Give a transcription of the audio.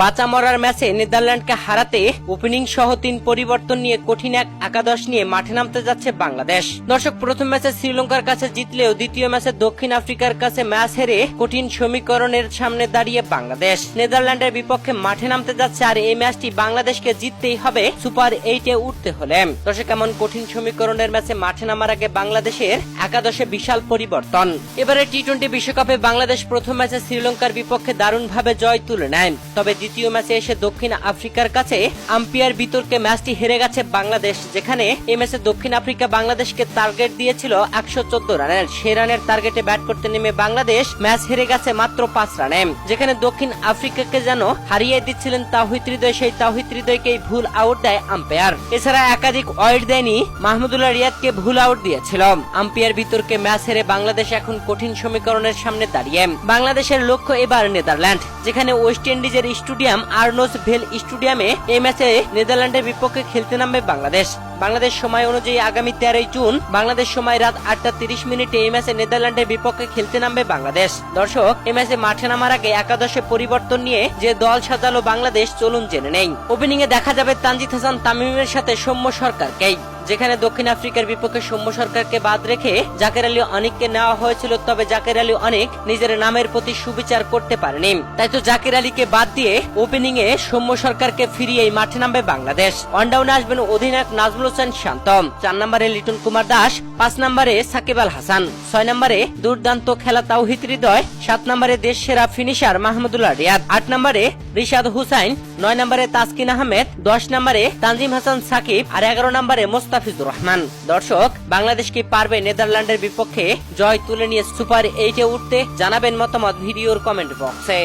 বাঁচা মরার ম্যাচে নেদারল্যান্ডকে হারাতে ওপেনিং সহ 3 পরিবর্তন নিয়ে কঠিন এক একাদশ নিয়ে মাঠে নামতে যাচ্ছে বাংলাদেশ। দর্শক, প্রথম ম্যাচে শ্রীলঙ্কার কাছে জিতলেও দ্বিতীয় ম্যাচে দক্ষিণ আফ্রিকার কাছে ম্যাচ হেরে কঠিন সমীকরণের সামনে দাঁড়িয়ে বাংলাদেশ নেদারল্যান্ডের বিপক্ষে মাঠে নামতে যাচ্ছে। আর এই ম্যাচটি বাংলাদেশকে জিততেই হবে সুপার 8-এ উঠতে হলে। দর্শক, এমন কঠিন সমীকরণের ম্যাচে মাঠে নামার আগে বাংলাদেশের একাদশে বিশাল পরিবর্তন। এবারে টি-20 বিশ্বকাপে বাংলাদেশ প্রথম ম্যাচে শ্রীলঙ্কার বিপক্ষে দারুণভাবে জয় তুলে নেয়। তবে দ্বিতীয় ম্যাচে এসে দক্ষিণ আফ্রিকার কাছে আম্পায়ার বিতর্কে ম্যাচটি হেরে গেছে বাংলাদেশ, যেখানে এই ম্যাচে দক্ষিণ আফ্রিকা বাংলাদেশকে টার্গেট দিয়েছিল 114 রানের। সেই রানের টার্গেটে ব্যাট করতে নেমে বাংলাদেশ ম্যাচ হেরে গেছে মাত্র 5 রানে, যেখানে দক্ষিণ আফ্রিকাকে যেন হারিয়ে দিচ্ছিলেন তাওহিদ হৃদয়। সেই তাওহিদ হৃদয়কেই ভুল আউট দেয় আম্পায়ার। এছাড়া একাধিক ওয়াইড দেয়নি মাহমুদুল্লাহ রিয়াদকে ভুল আউট দিয়েছিল। আম্পায়ার বিতর্কে ম্যাচ হেরে বাংলাদেশ এখন কঠিন সমীকরণের সামনে দাঁড়িয়ে। বাংলাদেশের লক্ষ্য এবার নেদারল্যান্ড, যেখানে ওয়েস্ট ইন্ডিজের স্টেডিয়াম আর্নস ভেল স্টেডিয়ামে এই ম্যাচে নেদারল্যান্ডের বিপক্ষে খেলতে নামবে বাংলাদেশ। বাংলাদেশ সময় অনুযায়ী আগামী 13 জুন বাংলাদেশ সময় রাত 8:30 এই ম্যাচে নেদারল্যান্ডের বিপক্ষে খেলতে নামবে বাংলাদেশ। দর্শক, এই ম্যাচে মাঠে নামার আগে একাদশে পরিবর্তন নিয়ে যে দল সাজালো বাংলাদেশ, চলুন জেনে নেই। ওপেনিং এ দেখা যাবে তানজিদ হাসান তামিমের সাথে সৌম্য সরকারকেই, যেখানে দক্ষিণ আফ্রিকার বিপক্ষে সৌম্য সরকারকে বাদ রেখে জাকের আলী অনিককে নেওয়া হয়েছিল। তবে জাকের আলী অনিক নিজের নামের প্রতি সুবিচার করতে পারেনি, তাই তো জাকের আলীকে বাদ দিয়ে ওপেনিং এ সৌম্য সরকারকে ফিরিয়ে মাঠে নামবে বাংলাদেশ। ওয়ান ডাউনে আসবেন অধিনায়ক নাজমুল হোসেন শান্ত, 4 নম্বরে লিটন কুমার দাস, 5 নম্বরে সাকিব আল হাসান, 6 নম্বরে দুর্দান্ত খেলা তাওহিদ হৃদয়, 7 নম্বরে দেশ সেরা ফিনিশার মাহমুদুল্লাহ রিয়াদ, 8 নম্বরে রিশাদ হুসাইন, 9 নম্বরে তাসকিন আহমেদ, 10 নম্বরে তানজিম হাসান সাকিব আর 11 নম্বরে মোস্তাফিজুর রহমান। দর্শক, বাংলাদেশ কি পারবে নেদারল্যান্ডের বিপক্ষে জয় তুলে নিয়ে সুপার 8-এ উঠতে? জানাবেন মতামত ভিডিওর কমেন্ট বক্সে।